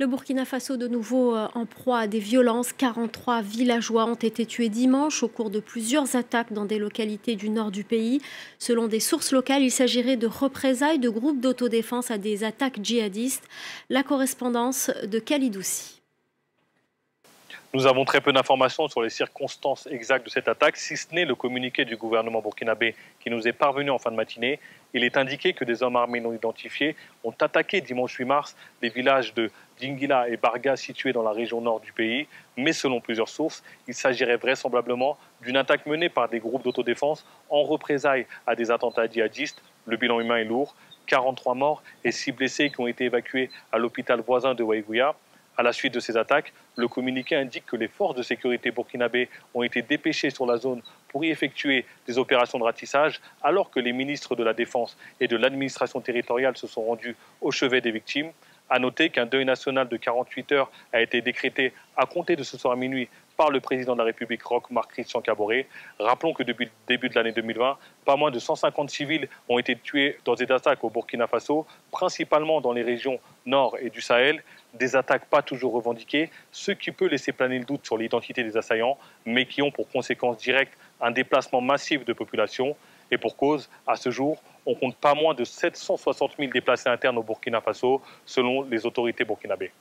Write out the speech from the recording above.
Le Burkina Faso de nouveau en proie à des violences. 43 villageois ont été tués dimanche au cours de plusieurs attaques dans des localités du nord du pays. Selon des sources locales, il s'agirait de représailles de groupes d'autodéfense à des attaques djihadistes. La correspondance de Kalidoussi. Nous avons très peu d'informations sur les circonstances exactes de cette attaque, si ce n'est le communiqué du gouvernement burkinabé qui nous est parvenu en fin de matinée. Il est indiqué que des hommes armés non identifiés ont attaqué dimanche 8 mars les villages de Dingila et Barga situés dans la région nord du pays. Mais selon plusieurs sources, il s'agirait vraisemblablement d'une attaque menée par des groupes d'autodéfense en représailles à des attentats djihadistes. Le bilan humain est lourd, 43 morts et 6 blessés qui ont été évacués à l'hôpital voisin de Waïgouya. À la suite de ces attaques, le communiqué indique que les forces de sécurité burkinabées ont été dépêchées sur la zone pour y effectuer des opérations de ratissage, alors que les ministres de la Défense et de l'administration territoriale se sont rendus au chevet des victimes. À noter qu'un deuil national de 48 heures a été décrété à compter de ce soir à minuit par le président de la République, Roch Marc Christian Kaboré. Rappelons que depuis le début de l'année 2020, pas moins de 150 civils ont été tués dans des attaques au Burkina Faso, principalement dans les régions nord et du Sahel. Des attaques pas toujours revendiquées, ce qui peut laisser planer le doute sur l'identité des assaillants, mais qui ont pour conséquence directe un déplacement massif de population. Et pour cause, à ce jour, on compte pas moins de 760 000 déplacés internes au Burkina Faso, selon les autorités burkinabées.